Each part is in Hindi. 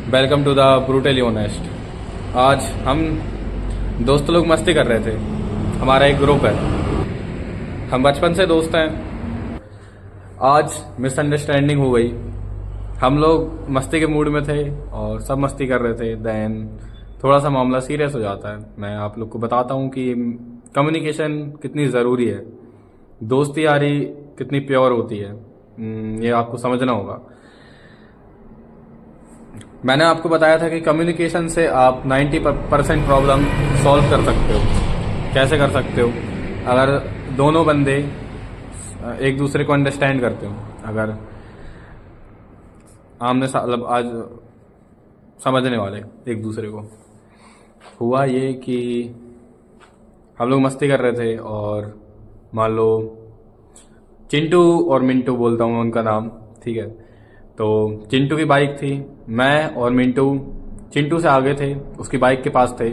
Welcome to the brutally honest. आज हम दोस्त लोग मस्ती कर रहे थे। हमारा एक ग्रुप है, हम बचपन से दोस्त हैं। आज मिसअंडरस्टैंडिंग हो गई। हम लोग मस्ती के मूड में थे और सब मस्ती कर रहे थे। देन थोड़ा सा मामला सीरियस हो जाता है। मैं आप लोग को बताता हूँ कि कम्युनिकेशन कितनी ज़रूरी है, दोस्ती यारी कितनी प्योर होती है, ये आपको समझना होगा। मैंने आपको बताया था कि कम्युनिकेशन से आप 90% प्रॉब्लम सॉल्व कर सकते हो। कैसे कर सकते हो? अगर दोनों बंदे एक दूसरे को अंडरस्टैंड करते हो, अगर आमने मतलब आज समझने वाले एक दूसरे को। हुआ ये कि हम लोग मस्ती कर रहे थे और मान लो चिंटू और मिंटू बोलता हूँ उनका नाम, ठीक है। तो चिंटू की बाइक थी, मैं और मिंटू चिंटू से आगे थे, उसकी बाइक के पास थे।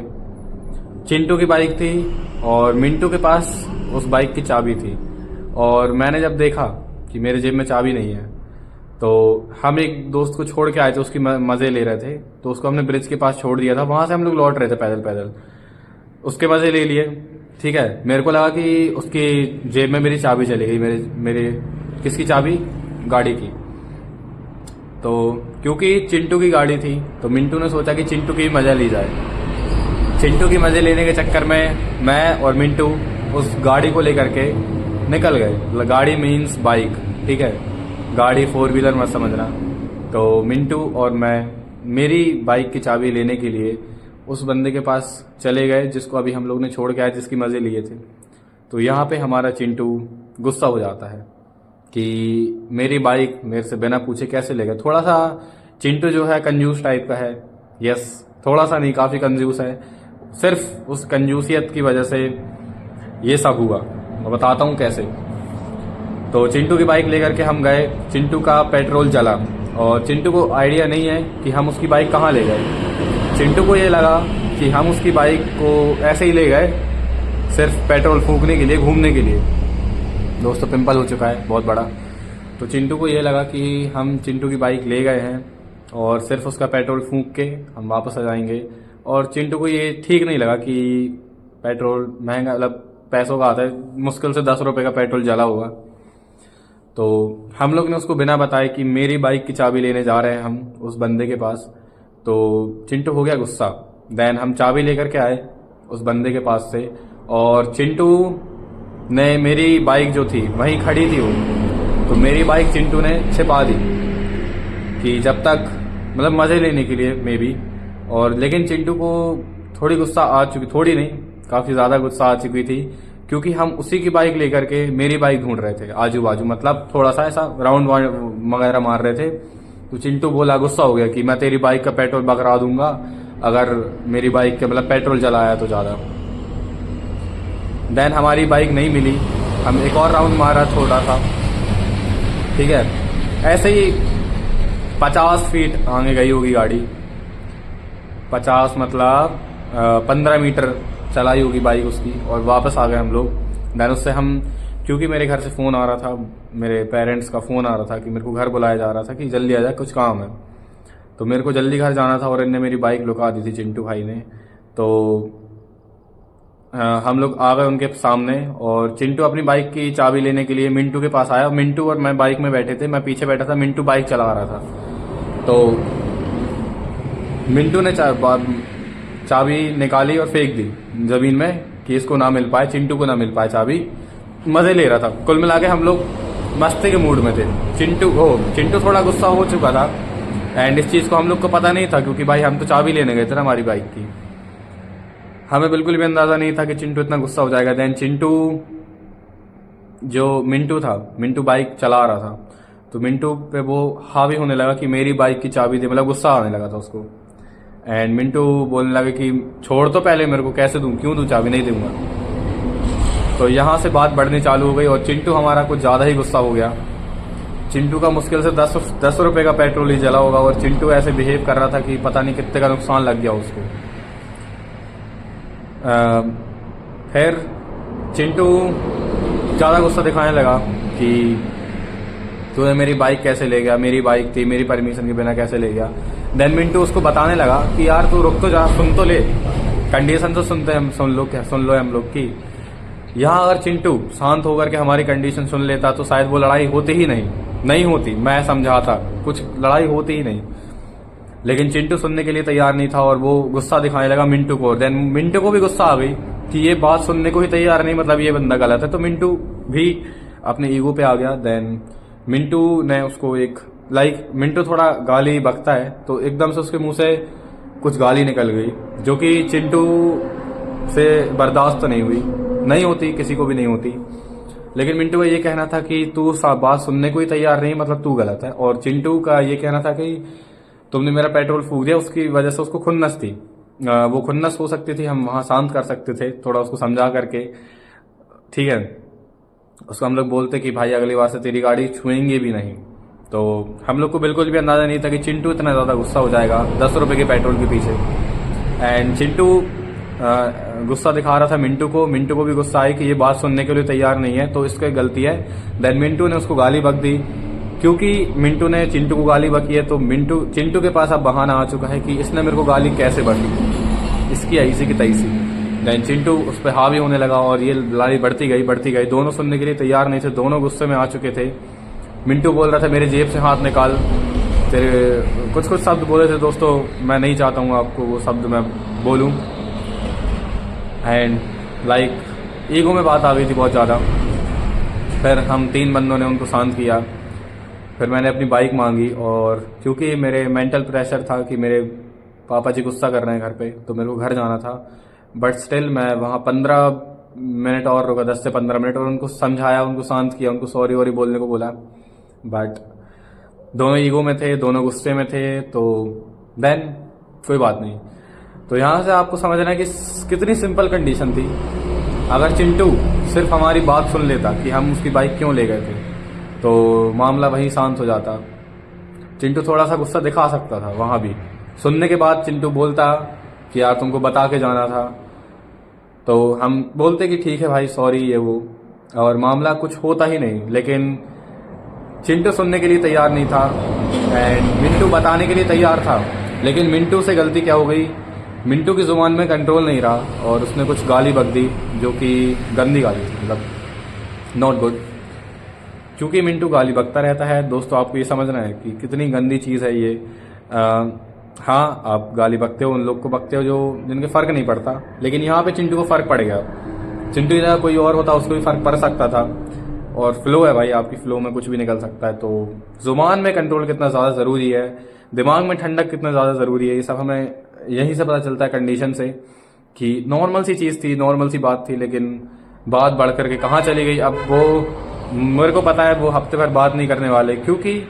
चिंटू की बाइक थी और मिंटू के पास उस बाइक की चाबी थी। और मैंने जब देखा कि मेरे जेब में चाबी नहीं है, तो हम एक दोस्त को छोड़ के आए थे, उसकी मज़े ले रहे थे, तो उसको हमने ब्रिज के पास छोड़ दिया था। वहाँ से हम लोग लौट रहे थे पैदल पैदल, उसके मज़े ले लिए, ठीक है। मेरे को लगा कि उसकी जेब में मेरी चाबी चली गई। मेरे किसकी चाबी? गाड़ी की। तो क्योंकि चिंटू की गाड़ी थी तो मिंटू ने सोचा कि चिंटू की मज़ा ली जाए। चिंटू की मज़े लेने के चक्कर में मैं और मिंटू उस गाड़ी को लेकर के निकल गए। गाड़ी मीन्स बाइक, ठीक है, गाड़ी 4 व्हीलर मत समझना। तो मिंटू और मैं मेरी बाइक की चाबी लेने के लिए उस बंदे के पास चले गए जिसको अभी हम लोग ने छोड़ के आए, जिसकी मज़े लिए थे। तो यहाँ पे हमारा चिंटू गुस्सा हो जाता है कि मेरी बाइक मेरे से बिना पूछे कैसे ले गए। थोड़ा सा चिंटू जो है कंजूस टाइप का है। यस, थोड़ा सा नहीं, काफ़ी कंजूस है। सिर्फ उस कंजूसियत की वजह से ये सब हुआ। मैं बताता हूँ कैसे। तो चिंटू की बाइक लेकर के हम गए, चिंटू का पेट्रोल जला और चिंटू को आइडिया नहीं है कि हम उसकी बाइक कहाँ ले गए। चिंटू को ये लगा कि हम उसकी बाइक को ऐसे ही ले गए सिर्फ पेट्रोल फूकने के लिए, घूमने के लिए। दोस्तों पिंपल हो चुका है बहुत बड़ा। तो चिंटू को ये लगा कि हम चिंटू की बाइक ले गए हैं और सिर्फ उसका पेट्रोल फूंक के हम वापस आ जाएंगे। और चिंटू को ये ठीक नहीं लगा कि पेट्रोल महंगा, मतलब पैसों का आता है, मुश्किल से 10 रुपये का पेट्रोल जला होगा। तो हम लोग ने उसको बिना बताए कि मेरी बाइक की चाबी लेने जा रहे हैं हम उस बंदे के पास। तो चिंटू हो गया गुस्सा। देन हम चाबी लेकर के आए उस बंदे के पास से और चिंटू ने मेरी बाइक जो थी वहीं खड़ी थी वो, तो मेरी बाइक चिंटू ने छिपा दी कि जब तक, मतलब मज़े लेने के लिए मे बी। और लेकिन चिंटू को थोड़ी गुस्सा आ चुकी, थोड़ी नहीं काफ़ी ज़्यादा गुस्सा आ चुकी थी, क्योंकि हम उसी की बाइक लेकर के मेरी बाइक ढूंढ रहे थे आजू बाजू, मतलब थोड़ा सा ऐसा राउंड वगैरह मार रहे थे। तो चिंटू बोला, गुस्सा हो गया कि मैं तेरी बाइक का पेट्रोल बकरा दूंगा अगर मेरी बाइक के मतलब पेट्रोल जलाया तो ज़्यादा। देन हमारी बाइक नहीं मिली, हम एक और राउंड मारा छोटा सा, ठीक है। ऐसे ही 50 फीट आगे गई होगी गाड़ी, 50 मतलब 15 मीटर चलाई होगी बाइक उसकी, और वापस आ गए हम लोग। देन उससे हम, क्योंकि मेरे घर से फ़ोन आ रहा था, मेरे पेरेंट्स का फ़ोन आ रहा था कि मेरे को घर बुलाया जा रहा था कि जल्दी आ जाए, कुछ काम है। तो मेरे को जल्दी घर जाना था और इनने मेरी बाइक लुका दी थी, चिंटू भाई ने। तो हम लोग आ गए उनके सामने और चिंटू अपनी बाइक की चाबी लेने के लिए मिंटू के पास आया। मिंटू और मैं बाइक में बैठे थे, मैं पीछे बैठा था, मिंटू बाइक चला रहा था। तो मिंटू ने चाबी निकाली और फेंक दी जमीन में कि इसको ना मिल पाए, चिंटू को ना मिल पाए चाबी। मज़े ले रहा था। कुल मिला के हम लोग मस्ती के मूड में थे। चिंटू थोड़ा गुस्सा हो चुका था एंड इस चीज़ को हम लोग को पता नहीं था, क्योंकि भाई हम तो चाबी लेने गए थे ना हमारी बाइक की। हमें बिल्कुल भी अंदाज़ा नहीं था कि चिंटू इतना गुस्सा हो जाएगा। देन चिंटू, जो मिंटू था, मिंटू बाइक चला रहा था, तो मिंटू पे वो हावी होने लगा कि मेरी बाइक की चाबी दे, मतलब गुस्सा आने लगा था उसको। एंड मिंटू बोलने लगा कि छोड़ तो पहले मेरे को, कैसे दूँ, क्यों दूँ चाबी, नहीं दूंगा। तो यहाँ से बात बढ़नी चालू हो गई और चिंटू हमारा कुछ ज़्यादा ही गुस्सा हो गया। चिंटू का मुश्किल से 10 रुपये का पेट्रोल ही जला होगा और चिंटू ऐसे बिहेव कर रहा था कि पता नहीं कितने का नुकसान लग गया उसको। फिर चिंटू ज़्यादा गुस्सा दिखाने लगा कि तूने मेरी बाइक कैसे ले गया, मेरी बाइक थी, मेरी परमिशन के बिना कैसे ले गया। देन मिंटू उसको बताने लगा कि यार तू रुक तो जा, सुन तो ले, कंडीशन तो सुनते हम सुन लो हम लोग की। यहाँ अगर चिंटू शांत होकर के हमारी कंडीशन सुन लेता तो शायद वो लड़ाई होती ही नहीं होती। मैं समझाता, कुछ लड़ाई होती ही नहीं, लेकिन चिंटू सुनने के लिए तैयार नहीं था और वो गुस्सा दिखाने लगा मिंटू को। देन मिंटू को भी गुस्सा आ गई कि ये बात सुनने को ही तैयार नहीं, मतलब ये बंदा गलत है। तो मिंटू भी अपने ईगो पे आ गया। देन मिंटू ने उसको एक मिंटू थोड़ा गाली बकता है तो एकदम से उसके मुंह से कुछ गाली निकल गई जो कि चिंटू से बर्दाश्त नहीं होती, किसी को भी नहीं होती। लेकिन मिंटू का ये कहना था कि तू बात सुनने को ही तैयार नहीं, मतलब तू गलत है। और चिंटू का ये कहना था कि तुमने मेरा पेट्रोल फूंक दिया, उसकी वजह से उसको खुन्नस थी। वो खुन्नस हो सकती थी, हम वहां शांत कर सकते थे थोड़ा उसको समझा करके, ठीक है। उसको हम लोग बोलते कि भाई अगली बार से तेरी गाड़ी छुएंगे भी नहीं। तो हम लोग को बिल्कुल भी अंदाजा नहीं था कि चिंटू इतना ज्यादा गुस्सा हो जाएगा 10 रुपए के पेट्रोल के पीछे। एंड चिंटू गुस्सा दिखा रहा था मिंटू को भी गुस्सा आई कि ये बात सुनने के लिए तैयार नहीं है, तो इसकी गलती है। देन मिंटू ने उसको गाली बक दी। क्योंकि मिंटू ने चिंटू को गाली बकी है तो चिंटू के पास अब बहाना आ चुका है कि इसने मेरे को गाली कैसे बकी, इसकी ऐसी की तैसी। देन चिंटू उस पर हावी होने लगा और ये लड़ाई बढ़ती गई। दोनों सुनने के लिए तैयार नहीं थे, दोनों गुस्से में आ चुके थे। मिंटू बोल रहा था मेरे जेब से हाथ निकाल, तेरे कुछ शब्द बोले थे दोस्तों, मैं नहीं चाहता हूँ आपको वो शब्द मैं बोलूँ। एंड ईगो में बात आ गई थी बहुत ज़्यादा। फिर हम 3 बंदों ने उनको शांत किया। फिर मैंने अपनी बाइक मांगी और क्योंकि मेरे मेंटल प्रेशर था कि मेरे पापा जी गुस्सा कर रहे हैं घर पे, तो मेरे को घर जाना था। बट स्टिल मैं वहाँ 15 मिनट और रुका, 10 से 15 मिनट, और उनको समझाया, उनको शांत किया, उनको सॉरी वॉरी बोलने को बोला। बट दोनों ईगो में थे, दोनों गुस्से में थे, तो देन कोई बात नहीं। तो यहाँ से आपको समझना है कि कितनी सिंपल कंडीशन थी। अगर चिंटू सिर्फ हमारी बात सुन लेता कि हम उसकी बाइक क्यों ले गए थे तो मामला वहीं शांत हो जाता। चिंटू थोड़ा सा गुस्सा दिखा सकता था वहां भी। सुनने के बाद चिंटू बोलता कि यार तुमको बता के जाना था, तो हम बोलते कि ठीक है भाई सॉरी ये वो, और मामला कुछ होता ही नहीं। लेकिन चिंटू सुनने के लिए तैयार नहीं था एंड मिंटू बताने के लिए तैयार था। लेकिन मिंटू से गलती क्या हो गई, मिंटू की जुबान में कंट्रोल नहीं रहा और उसने कुछ गाली बक दी जो कि गंदी गाली थी, मतलब नॉट गुड। क्योंकि मिंटू गाली बकता रहता है दोस्तों, आपको ये समझना है कि कितनी गंदी चीज़ है ये। हाँ, आप गाली बकते हो, उन लोग को बकते हो जो जिनके फर्क नहीं पड़ता, लेकिन यहाँ पे चिंटू को फर्क पड़ गया। चिंटू की जगह कोई और होता उसको भी फर्क पड़ सकता था। और फ्लो है भाई, आपकी फ्लो में कुछ भी निकल सकता है। तो जुबान में कंट्रोल कितना ज़्यादा ज़रूरी है, दिमाग में ठंडक कितना ज़्यादा ज़रूरी है, ये सब हमें यहीं से पता चलता है कंडीशन से। कि नॉर्मल सी चीज़ थी, नॉर्मल सी बात थी, लेकिन बात बढ़ करके कहाँ चली गई। अब वो मेरे को पता है वो हफ्ते भर बात नहीं करने वाले, क्योंकि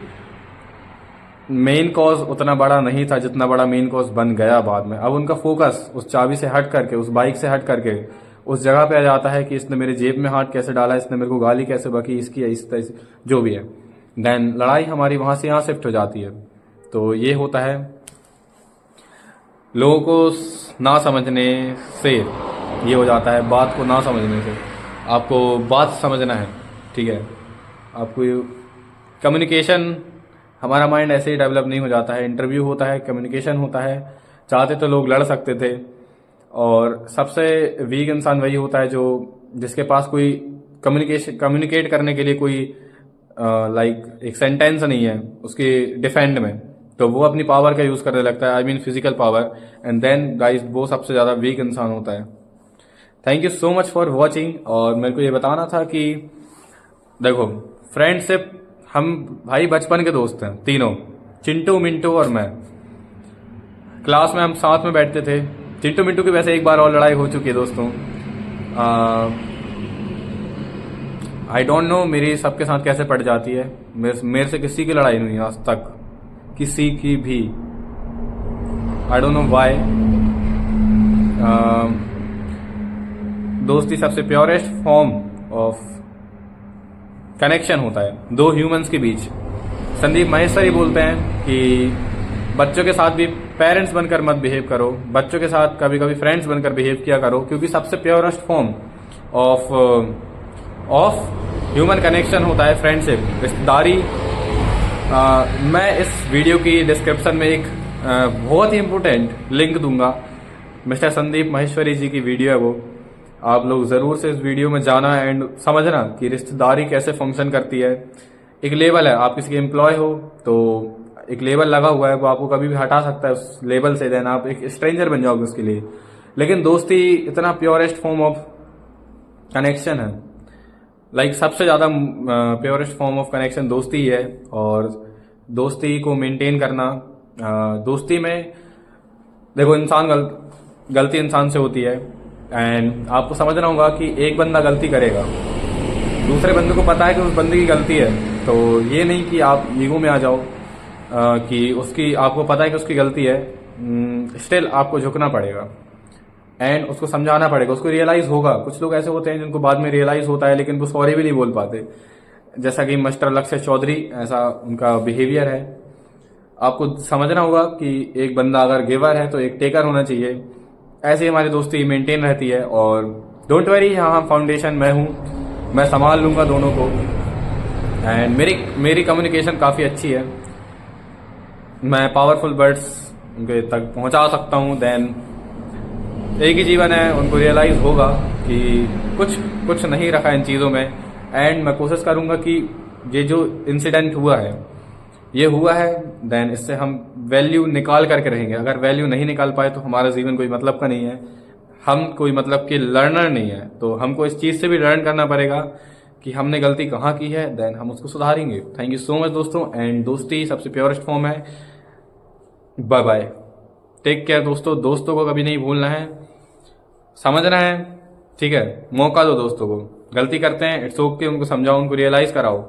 मेन कॉज उतना बड़ा नहीं था जितना बड़ा मेन कॉज बन गया बाद में। अब उनका फोकस उस चाबी से हट करके, उस बाइक से हट करके उस जगह पे आ जाता है कि इसने मेरे जेब में हाथ कैसे डाला, इसने मेरे को गाली कैसे बकी, इसकी इस तरह जो भी है। देन लड़ाई हमारी वहां से यहाँ शिफ्ट हो जाती है। तो ये होता है लोगों को ना समझने से, ये हो जाता है बात को ना समझने से। आपको बात समझना है, ठीक है। आपको कम्युनिकेशन, हमारा माइंड ऐसे ही डेवलप नहीं हो जाता है। इंटरव्यू होता है, कम्युनिकेशन होता है। चाहते तो लोग लड़ सकते थे, और सबसे वीक इंसान वही होता है जो जिसके पास कोई कम्युनिकेट करने के लिए कोई एक सेंटेंस नहीं है उसके डिफेंड में, तो वो अपनी पावर का यूज करने लगता है, I mean physical power. And then guys वो सबसे ज्यादा वीक इंसान होता है। Thank you so much for watching. और मेरे को ये बताना था कि देखो, फ्रेंडशिप, हम भाई बचपन के दोस्त हैं तीनों, चिंटू, मिंटू और मैं। क्लास में हम साथ में बैठते थे। चिंटू मिंटू की वैसे एक बार और लड़ाई हो चुकी है दोस्तों। आई डोंट नो मेरी सबके साथ कैसे पड़ जाती है। मेरे से किसी की लड़ाई नहीं आज तक, किसी की भी। I don't know why. दोस्ती सबसे प्योरेस्ट फॉर्म ऑफ कनेक्शन होता है दो ह्यूमंस के बीच। संदीप महेश्वरी बोलते हैं कि बच्चों के साथ भी पेरेंट्स बनकर मत बिहेव करो, बच्चों के साथ कभी कभी फ्रेंड्स बनकर बिहेव किया करो, क्योंकि सबसे purest form of human connection होता है फ्रेंडशिप, रिश्तेदारी। मैं इस वीडियो की डिस्क्रिप्शन में एक बहुत ही इम्पोर्टेंट लिंक दूंगा, मिस्टर संदीप माहेश्वरी जी की वीडियो है वो, आप लोग ज़रूर से इस वीडियो में जाना एंड समझना कि रिश्तेदारी कैसे फंक्शन करती है। एक लेवल है, आप किसी के एम्प्लॉय हो तो एक लेवल लगा हुआ है, वो आपको कभी भी हटा सकता है उस लेवल से, देन आप एक स्ट्रेंजर बन जाओगे उसके लिए। लेकिन दोस्ती इतना प्योरेस्ट फॉर्म ऑफ कनेक्शन है, लाइक सबसे ज़्यादा प्योरेस्ट फॉर्म ऑफ कनेक्शन दोस्ती ही है। और दोस्ती को मेंटेन करना, दोस्ती में देखो इंसान गलती इंसान से होती है एंड आपको समझना होगा कि एक बंदा गलती करेगा, दूसरे बंदे को पता है कि उस बंदे की गलती है, तो ये नहीं कि आप ईगो में आ जाओ कि उसकी, आपको पता है कि उसकी गलती है, स्टिल आपको झुकना पड़ेगा एंड उसको समझाना पड़ेगा, उसको रियलाइज होगा। कुछ लोग ऐसे होते हैं जिनको बाद में रियलाइज होता है लेकिन वो सॉरी भी नहीं बोल पाते, जैसा कि मिस्टर लक्ष्य चौधरी, ऐसा उनका बिहेवियर है। आपको समझना होगा कि एक बंदा अगर गिवर है तो एक टेकर होना चाहिए, ऐसे ही हमारी दोस्ती मेंटेन रहती है। और डोंट वरी, यहाँ फाउंडेशन मैं हूँ, मैं संभाल लूंगा दोनों को एंड मेरी कम्युनिकेशन काफ़ी अच्छी है, मैं पावरफुल वर्ड्स उनके तक पहुंचा सकता हूं। देन एक ही जीवन है, उनको रियलाइज होगा कि कुछ नहीं रखा इन चीज़ों में एंड मैं कोशिश करूंगा कि ये जो इंसिडेंट हुआ है ये हुआ है, देन इससे हम वैल्यू निकाल करके रहेंगे। अगर वैल्यू नहीं निकाल पाए तो हमारा जीवन कोई मतलब का नहीं है, हम कोई मतलब के लर्नर नहीं है। तो हमको इस चीज़ से भी लर्न करना पड़ेगा कि हमने गलती कहाँ की है, देन हम उसको सुधारेंगे। थैंक यू सो मच दोस्तों, एंड दोस्ती सबसे प्योरेस्ट फॉर्म है। बाय बाय, टेक केयर दोस्तों। दोस्तों को कभी नहीं भूलना है, समझना है, ठीक है? मौका दो दोस्तों को, गलती करते हैं इट्स ओके, उनको समझाओ, उनको रियलाइज कराओ,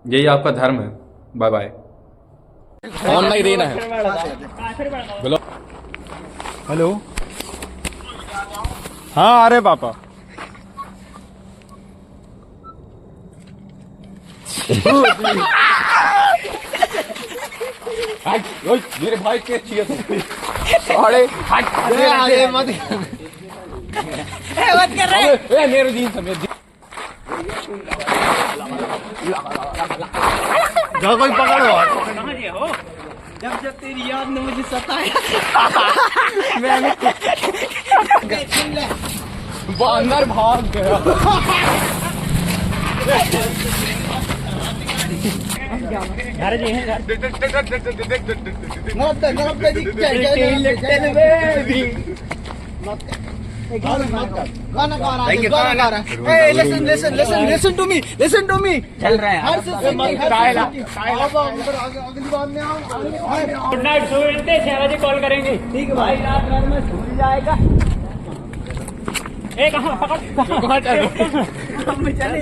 यही आपका धर्म है। Bye bye. ऑनलाइन देना है, बोलो। हेलो, हाँ अरे पापा मेरे भाई के अच्छी है अरे मत कर रहे मेरे जीन समेत कोई पकड़ो। हो जब तेरी याद ने मुझे सताया अंदर भाग गया। घर जी है Listen to me. चल रहा है गुड नाइट, सुबह 6 बजे कॉल करेंगे, ठीक है भाई? रात रात में भूल जाएगा। एक कहाँ चले